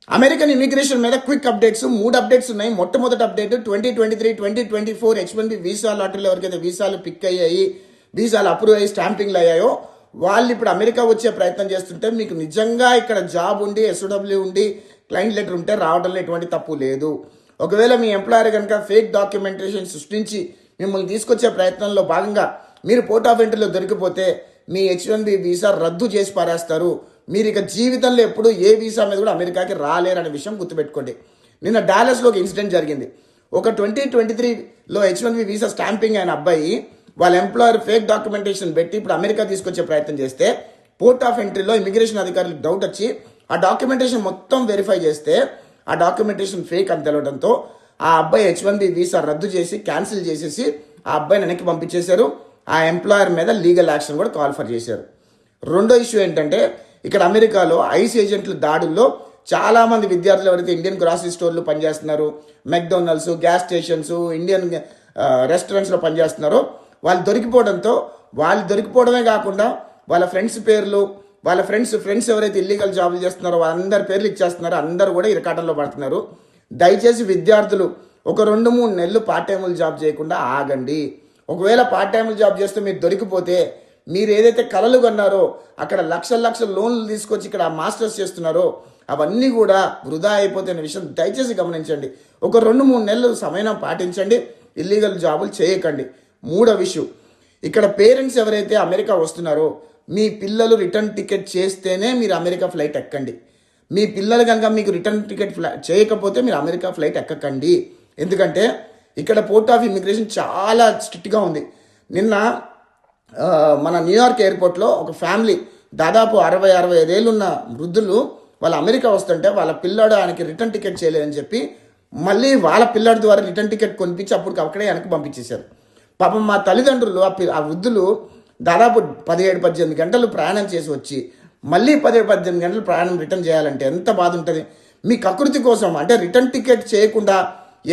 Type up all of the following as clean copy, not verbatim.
American immigration మీద quick updates 3 updates ఉన్నాయి. మొట్టమొదటి అప్డేట్ 2023-2024 H1B వీసా లాటరీలో ఎవరికైతే వీసాలు పిక్ అయ్యాయి, వీసాలు అప్రూవ్ అయ్యి స్టాంపింగ్లు అయ్యాయో వాళ్ళు ఇప్పుడు అమెరికా వచ్చే ప్రయత్నం చేస్తుంటే మీకు నిజంగా ఇక్కడ జాబ్ ఉండి SOW ఉండి క్లయింట్ లెటర్ ఉంటే రావడంలో ఎటువంటి తప్పు లేదు. ఒకవేళ మీ ఎంప్లాయర్ కనుక ఫేక్ డాక్యుమెంటేషన్ సృష్టించి మిమ్మల్ని తీసుకొచ్చే ప్రయత్నంలో భాగంగా మీరు పోర్ట్ ఆఫ్ ఎంట్రీలో దొరికిపోతే మీ H1B వీసా రద్దు చేసి పారేస్తారు. మీరు ఇక జీవితంలో ఎప్పుడు ఏ వీసా మీద కూడా అమెరికాకి రాలేరనే విషయం గుర్తుపెట్టుకోండి. నిన్న డాలస్లో ఒక ఇన్సిడెంట్ జరిగింది. ఒక 2023లో H1B వీసా స్టాంపింగ్ అయిన అబ్బాయి వాళ్ళ ఎంప్లాయర్ ఫేక్ డాక్యుమెంటేషన్ పెట్టి ఇప్పుడు అమెరికా తీసుకొచ్చే ప్రయత్నం చేస్తే పోర్ట్ ఆఫ్ ఎంట్రీలో ఇమిగ్రేషన్ అధికారులకు డౌట్ వచ్చి ఆ డాక్యుమెంటేషన్ మొత్తం వెరిఫై చేస్తే ఆ డాక్యుమెంటేషన్ ఫేక్ అని తెలవడంతో ఆ అబ్బాయి H1B వీసా రద్దు చేసి క్యాన్సిల్ చేసేసి ఆ అబ్బాయిని వెనక్కి పంపించేశారు. ఆ ఎంప్లాయర్ మీద లీగల్ యాక్షన్ కూడా కాల్ఫర్ చేశారు. రెండో ఇష్యూ ఏంటంటే ఇక్కడ అమెరికాలో ఐస్ ఏజెంట్ల దాడుల్లో చాలా మంది విద్యార్థులు ఎవరైతే ఇండియన్ గ్రాసరీ స్టోర్లు పనిచేస్తున్నారో, మెక్డొనాల్డ్స్, గ్యాస్ స్టేషన్స్, ఇండియన్ రెస్టారెంట్స్లో పనిచేస్తున్నారో వాళ్ళు దొరికిపోవడమే కాకుండా వాళ్ళ ఫ్రెండ్స్ పేర్లు, వాళ్ళ ఫ్రెండ్స్ ఎవరైతే ఇల్లీగల్ జాబులు చేస్తున్నారో వాళ్ళందరి పేర్లు ఇచ్చేస్తున్నారో అందరూ కూడా ఇరకాటంలో పడుతున్నారు. దయచేసి విద్యార్థులు ఒక 2-3 నెలలు పార్ట్ టైములు జాబ్ చేయకుండా ఆగండి. ఒకవేళ పార్ట్ టైములు జాబ్ చేస్తే మీరు దొరికిపోతే మీరు ఏదైతే కలలు కన్నారో అక్కడ లక్షల లోన్లు తీసుకొచ్చి ఇక్కడ మాస్టర్స్ చేస్తున్నారో అవన్నీ కూడా వృధా అయిపోతున్న విషయం దయచేసి గమనించండి. ఒక 2-3 నెలలు సమయం పాటించండి, ఇల్లీగల్ జాబులు చేయకండి. మూడో విషయం, ఇక్కడ పేరెంట్స్ ఎవరైతే అమెరికా వస్తున్నారో మీ పిల్లలు రిటర్న్ టికెట్ చేస్తేనే మీరు అమెరికా ఫ్లైట్ ఎక్కండి. మీ పిల్లలు కనుక మీకు రిటర్న్ టికెట్ చేయకపోతే మీరు అమెరికా ఫ్లైట్ ఎక్కకండి. ఎందుకంటే ఇక్కడ పోర్ట్ ఆఫ్ ఇమిగ్రేషన్ చాలా స్ట్రిక్ట్గా ఉంది. నిన్న మన న్యూయార్క్ ఎయిర్పోర్ట్లో ఒక ఫ్యామిలీ దాదాపు 60-65 ఏళ్ళున్న వృద్ధులు వాళ్ళు అమెరికా వస్తుంటే వాళ్ళ పిల్లాడు ఆయనకి రిటర్న్ టికెట్ చేయలేదని చెప్పి మళ్ళీ వాళ్ళ పిల్లాడి ద్వారా రిటర్న్ టికెట్ కొనిపించి అప్పుడు అక్కడే వెనక్కి పంపించేశారు. పాపం మా తల్లిదండ్రులు ఆ వృద్ధులు దాదాపు 17-18 గంటలు ప్రయాణం చేసి వచ్చి మళ్ళీ 17-18 గంటలు ప్రయాణం రిటర్న్ చేయాలంటే ఎంత బాధ ఉంటుంది. మీ కకృతి కోసం అంటే రిటర్న్ టికెట్ చేయకుండా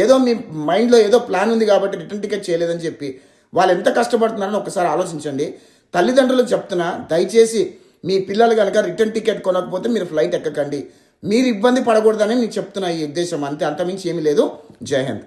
ఏదో మీ మైండ్లో ఏదో ప్లాన్ ఉంది కాబట్టి రిటర్న్ టికెట్ చేయలేదని చెప్పి వాళ్ళు ఎంత కష్టపడుతున్నారని ఒకసారి ఆలోచించండి. తల్లిదండ్రులకు చెప్తున్నా, దయచేసి మీ పిల్లలు కనుక రిటర్న్ టికెట్ కొనకపోతే మీరు ఫ్లైట్ ఎక్కకండి. మీరు ఇబ్బంది పడకూడదని నేను చెప్తున్నా ఈ ఉద్దేశం, అంతమించి ఏమీ లేదు. జై హింద్.